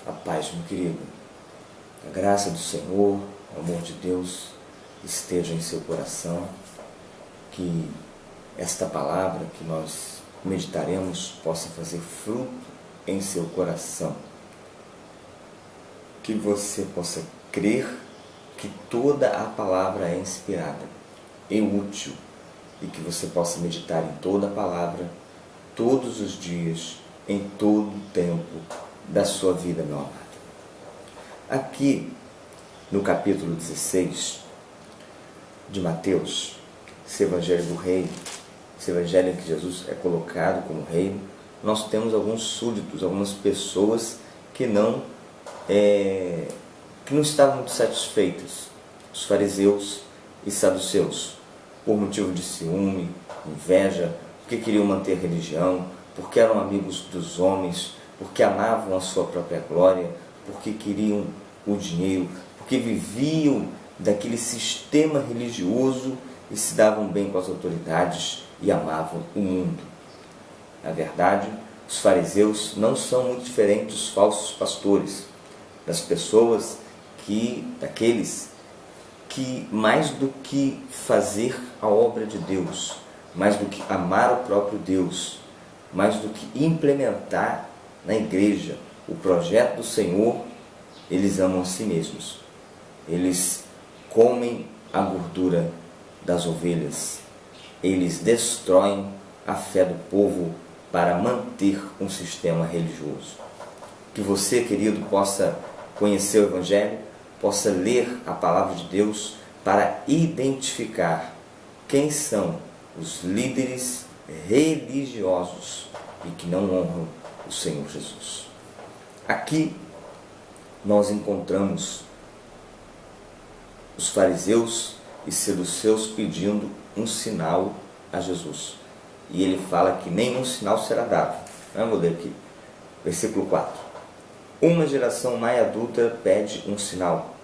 A paz, meu querido. A graça do Senhor, o amor de Deus esteja em seu coração. Que esta palavra que nós meditaremos possa fazer fruto em seu coração. Que você possa crer que toda a palavra é inspirada e útil e que você possa meditar em toda a palavra todos os dias, em todo o tempo da sua vida, meu amado. Aqui no capítulo 16 de Mateus, esse evangelho do reino, esse evangelho em que Jesus é colocado como reino, nós temos alguns súditos, algumas pessoas que não estavam muito satisfeitas, os fariseus e saduceus, por motivo de ciúme, inveja, porque queriam manter a religião, porque eram amigos dos homens, porque amavam a sua própria glória, porque queriam o dinheiro, porque viviam daquele sistema religioso e se davam bem com as autoridades e amavam o mundo. Na verdade, os fariseus não são muito diferentes dos falsos pastores, das pessoas daqueles que mais do que fazer a obra de Deus, mais do que amar o próprio Deus, mais do que implementar na igreja o projeto do Senhor, eles amam a si mesmos. Eles comem a gordura das ovelhas. Eles destroem a fé do povo para manter um sistema religioso. Que você, querido, possa conhecer o Evangelho, possa ler a Palavra de Deus para identificar quem são os líderes religiosos e que não honram o Senhor Jesus. Aqui nós encontramos os fariseus e saduceus pedindo um sinal a Jesus. E ele fala que nenhum sinal será dado. Vou ler aqui, versículo 4. Uma geração mais adulta pede um sinal,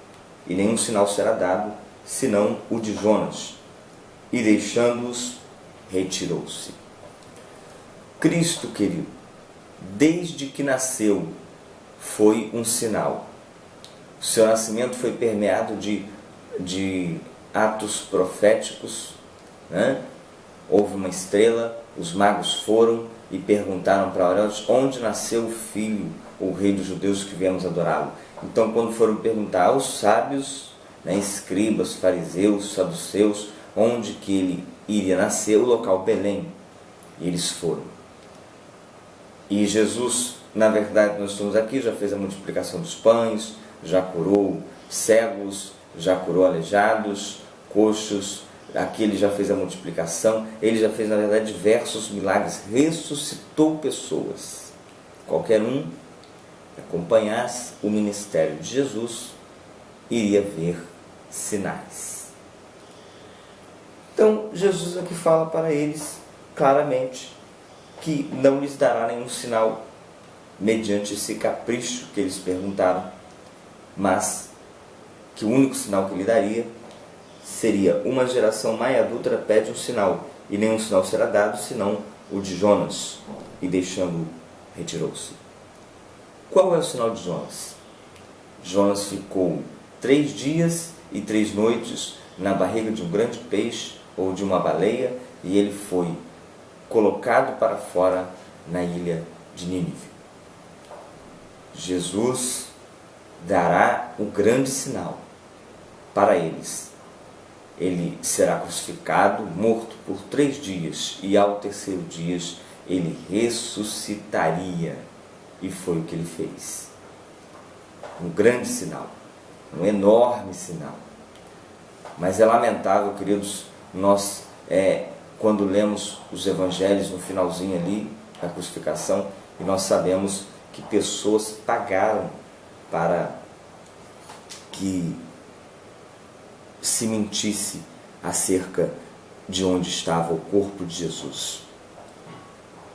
e nenhum sinal será dado, senão o de Jonas. E deixando-os, retirou-se. Cristo, querido, desde que nasceu, foi um sinal. O seu nascimento foi permeado de atos proféticos, né? Houve uma estrela, os magos foram e perguntaram para Herodes onde nasceu o filho, o rei dos judeus, que viemos adorá-lo. Então, quando foram perguntar aos sábios, né, escribas, fariseus, saduceus, onde que ele iria nascer, o local Belém, e eles foram. E Jesus, na verdade, nós estamos aqui, já fez a multiplicação dos pães, já curou cegos, já curou aleijados, coxos. Aqui ele já fez a multiplicação, ele já fez, na verdade, diversos milagres, ressuscitou pessoas. Qualquer um que acompanhasse o ministério de Jesus iria ver sinais. Então, Jesus aqui fala para eles claramente que não lhes dará nenhum sinal mediante esse capricho que eles perguntaram, mas que o único sinal que lhe daria seria: uma geração mais adulta pede um sinal, e nenhum sinal será dado, senão o de Jonas. E deixando-o, retirou-se. Qual é o sinal de Jonas? Jonas ficou 3 dias e 3 noites na barriga de um grande peixe ou de uma baleia, e ele foi colocado para fora na ilha de Nínive. Jesus dará o grande sinal para eles. Ele será crucificado, morto por 3 dias, e ao terceiro dia ele ressuscitaria. E foi o que ele fez. Um grande sinal, um enorme sinal. Mas é lamentável, queridos, nós quando lemos os evangelhos no finalzinho ali da crucificação, e nós sabemos que pessoas pagaram para que se mentisse acerca de onde estava o corpo de Jesus.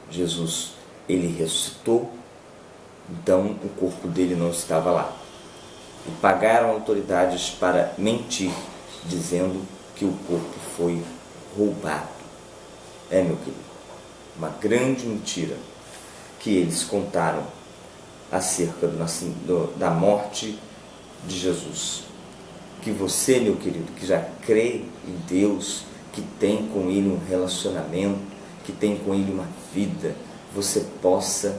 Jesus, ele ressuscitou, então o corpo dele não estava lá. E pagaram autoridades para mentir, dizendo que o corpo foi roubado. Meu querido, uma grande mentira que eles contaram acerca da morte de Jesus. Que você, meu querido, que já crê em Deus, que tem com Ele um relacionamento, que tem com Ele uma vida, você possa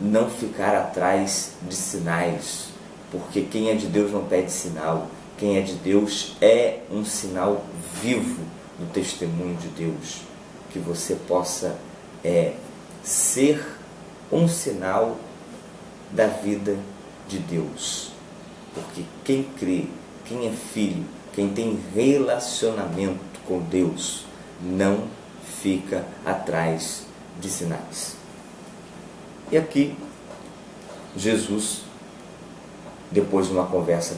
não ficar atrás de sinais, porque quem é de Deus não pede sinal. Quem é de Deus é um sinal vivo do testemunho de Deus. Que você possa ser um sinal da vida de Deus. Porque quem crê, quem é filho, quem tem relacionamento com Deus, não fica atrás de sinais. E aqui, Jesus, depois de uma conversa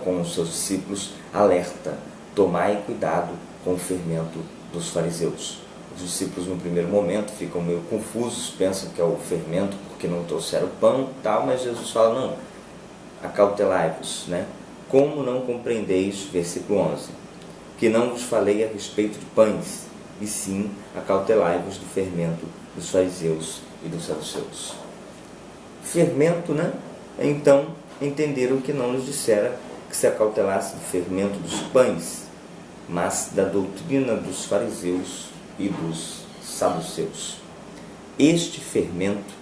com os seus discípulos, alerta: tomai cuidado com o fermento dos fariseus. Os discípulos, no primeiro momento, ficam meio confusos, pensam que é o fermento porque não trouxeram pão e tal, mas Jesus fala: não, acautelai-vos, né? Como não compreendeis, versículo 11, que não vos falei a respeito de pães, e sim acautelai-vos do fermento dos fariseus e dos saduceus. Fermento, né? Então entenderam que não lhes dissera que se acautelasse do fermento dos pães, mas da doutrina dos fariseus e dos saduceus. Este fermento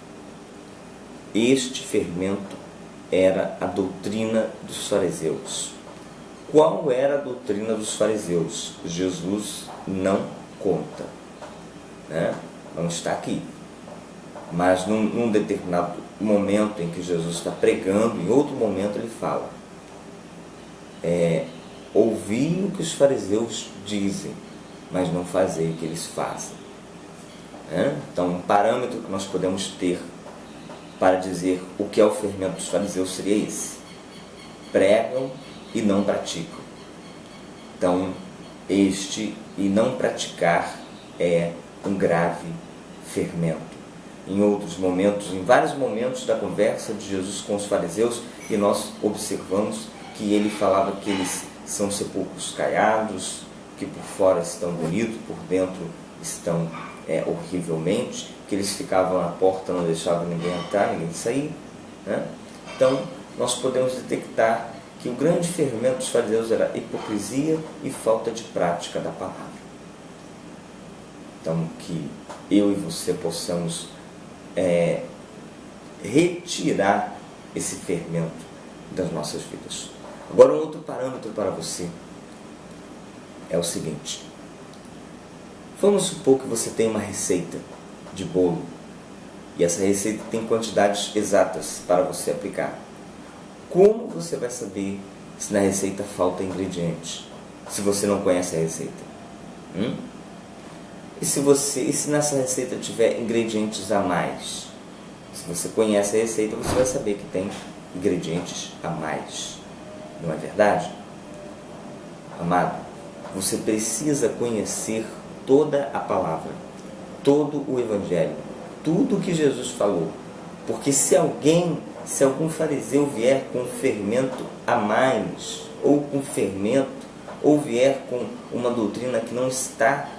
era a doutrina dos fariseus. Qual era a doutrina dos fariseus? Jesus não conta, né? Não está aqui. Mas num determinado momento em que Jesus está pregando, em outro momento ele fala: ouvi o que os fariseus dizem, mas não fazei o que eles fazem. Então, um parâmetro que nós podemos ter para dizer o que é o fermento dos fariseus seria esse: pregam e não praticam. Então, este e não praticar é um grave fermento. Em outros momentos, em vários momentos da conversa de Jesus com os fariseus, e nós observamos que ele falava que eles são sepulcros caiados, que por fora estão bonitos, por dentro estão horrivelmente, que eles ficavam na porta, não deixavam ninguém entrar, ninguém sair, né? Então, nós podemos detectar que o grande fermento dos fariseus era hipocrisia e falta de prática da palavra. Então, que eu e você possamos retirar esse fermento das nossas vidas. Agora, um outro parâmetro para você é o seguinte: vamos supor que você tem uma receita de bolo e essa receita tem quantidades exatas para você aplicar. Como você vai saber se na receita falta ingrediente, se você não conhece a receita? E se nessa receita tiver ingredientes a mais? Se você conhece a receita, você vai saber que tem ingredientes a mais. Não é verdade? Amado, você precisa conhecer toda a palavra, todo o Evangelho, tudo o que Jesus falou. Porque se algum fariseu vier com fermento a mais, ou com fermento, ou vier com uma doutrina que não está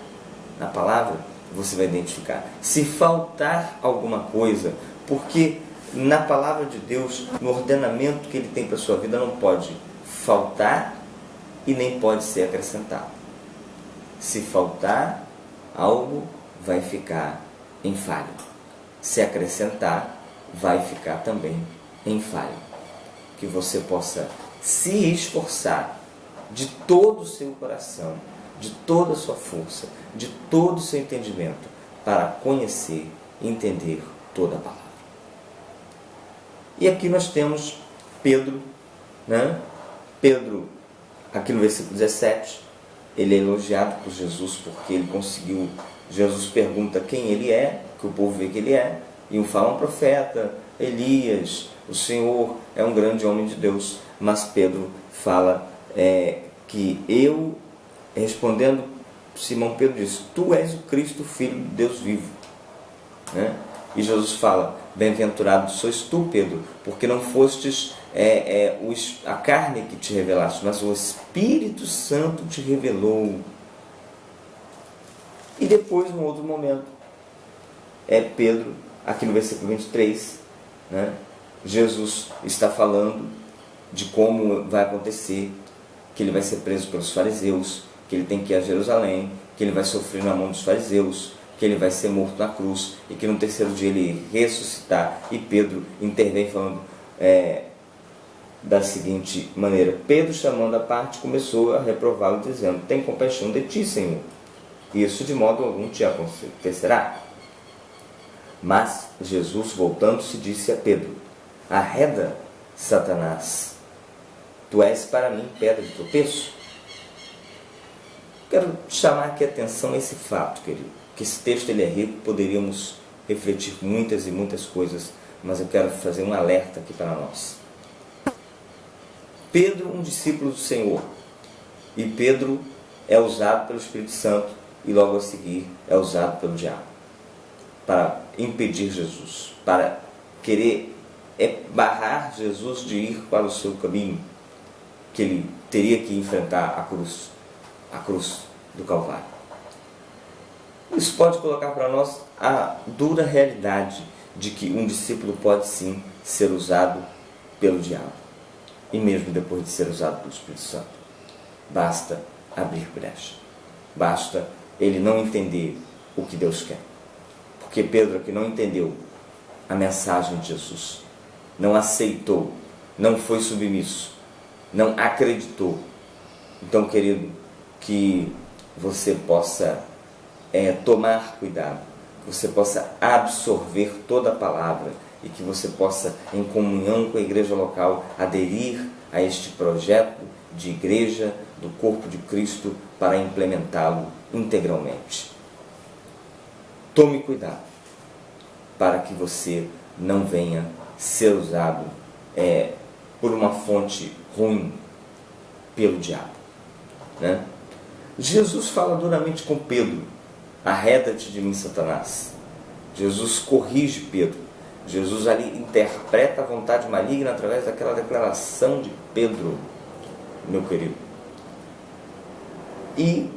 na palavra, você vai identificar. Se faltar alguma coisa, porque na palavra de Deus, no ordenamento que Ele tem para a sua vida, não pode faltar e nem pode ser acrescentado. Se faltar algo, vai ficar em falha. Se acrescentar, vai ficar também em falha. Que você possa se esforçar de todo o seu coração, de toda a sua força, de todo o seu entendimento, para conhecer e entender toda a palavra. E aqui nós temos Pedro, né? Pedro, aqui no versículo 17, ele é elogiado por Jesus porque ele conseguiu. Jesus pergunta quem ele é, que o povo vê que ele é, e um fala um profeta, Elias, o Senhor é um grande homem de Deus. Mas Pedro fala que respondendo, Simão Pedro diz: tu és o Cristo, Filho de Deus vivo, né? E Jesus fala: bem-aventurado sois tu, Pedro, porque não fostes a carne que te revelaste, mas o Espírito Santo te revelou. E depois, num outro momento, Pedro, aqui no versículo 23, né? Jesus está falando de como vai acontecer, que ele vai ser preso pelos fariseus, que ele tem que ir a Jerusalém, que ele vai sofrer na mão dos fariseus, que ele vai ser morto na cruz e que no terceiro dia ele ressuscitar. E Pedro intervém falando da seguinte maneira: Pedro, chamando à parte, começou a reprová-lo, dizendo: tem compaixão de ti, Senhor, isso de modo algum te acontecerá. Mas Jesus, voltando-se, disse a Pedro: arreda, Satanás, tu és para mim pedra de tropeço. Quero chamar aqui a atenção a esse fato, querido, que esse texto ele é rico, poderíamos refletir muitas e muitas coisas, mas eu quero fazer um alerta aqui para nós. Pedro, um discípulo do Senhor, e Pedro é usado pelo Espírito Santo e logo a seguir é usado pelo diabo para impedir Jesus, para querer barrar Jesus de ir para o seu caminho, que ele teria que enfrentar a cruz do Calvário. Isso pode colocar para nós a dura realidade de que um discípulo pode sim ser usado pelo diabo, e mesmo depois de ser usado pelo Espírito Santo. Basta abrir brecha, basta ele não entender o que Deus quer. Porque Pedro aqui não entendeu a mensagem de Jesus, não aceitou, não foi submisso, não acreditou. Então, querido, que você possa tomar cuidado, que você possa absorver toda a palavra e que você possa, em comunhão com a igreja local, aderir a este projeto de igreja do corpo de Cristo para implementá-lo integralmente. Tome cuidado para que você não venha ser usado por uma fonte ruim pelo diabo, né? Jesus fala duramente com Pedro: arreda-te de mim, Satanás. Jesus corrige Pedro. Jesus ali interpreta a vontade maligna através daquela declaração de Pedro, meu querido. E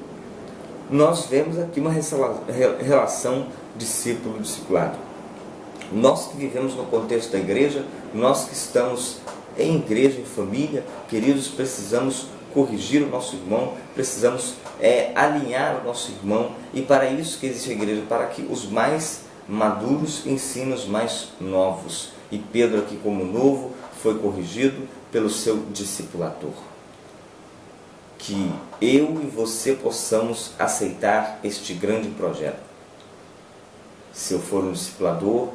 nós vemos aqui uma relação discípulo-discipulado. Nós que vivemos no contexto da igreja, nós que estamos em igreja, em família, queridos, precisamos corrigir o nosso irmão, precisamos alinhar o nosso irmão, e para isso que existe a igreja, para que os mais maduros ensinem os mais novos. E Pedro aqui, como novo, foi corrigido pelo seu discipulador. Que eu e você possamos aceitar este grande projeto. Se eu for um discipulador,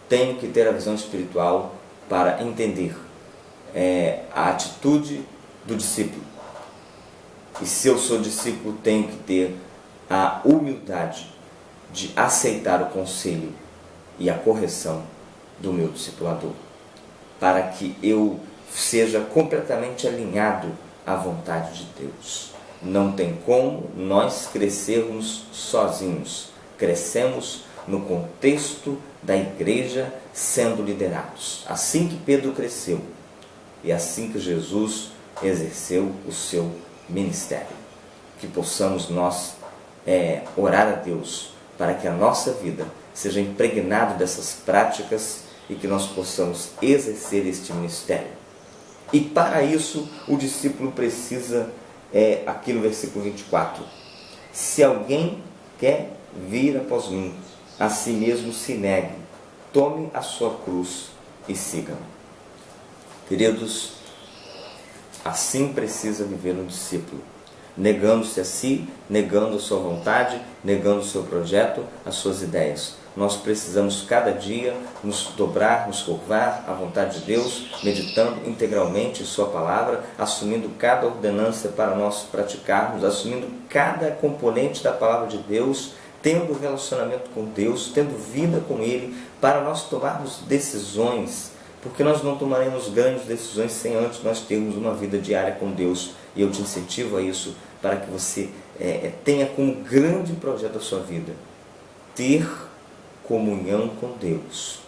tenho que ter a visão espiritual para entender a atitude do discípulo. E se eu sou discípulo, tenho que ter a humildade de aceitar o conselho e a correção do meu discipulador, para que eu seja completamente alinhado à vontade de Deus. Não tem como nós crescermos sozinhos. Crescemos no contexto da igreja, sendo liderados. Assim que Pedro cresceu e assim que Jesus exerceu o seu ministério. Que possamos nós orar a Deus para que a nossa vida seja impregnada dessas práticas e que nós possamos exercer este ministério. E para isso o discípulo precisa, aqui no versículo 24, se alguém quer vir após mim, a si mesmo se negue, tome a sua cruz e siga-me. Queridos, assim precisa viver um discípulo, negando-se a si, negando a sua vontade, negando o seu projeto, as suas ideias. Nós precisamos cada dia nos dobrar, nos curvar à vontade de Deus, meditando integralmente sua palavra, assumindo cada ordenança para nós praticarmos, assumindo cada componente da palavra de Deus, tendo relacionamento com Deus, tendo vida com Ele, para nós tomarmos decisões, porque nós não tomaremos grandes decisões sem antes nós termos uma vida diária com Deus. E eu te incentivo a isso, para que você tenha como grande projeto da sua vida ter comunhão com Deus,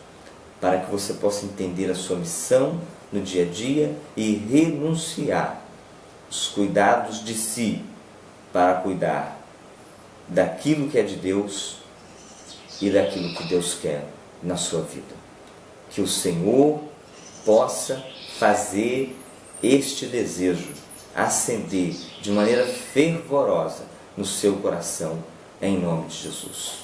para que você possa entender a sua missão no dia a dia e renunciar os cuidados de si para cuidar daquilo que é de Deus e daquilo que Deus quer na sua vida. Que o Senhor possa fazer este desejo acender de maneira fervorosa no seu coração, em nome de Jesus.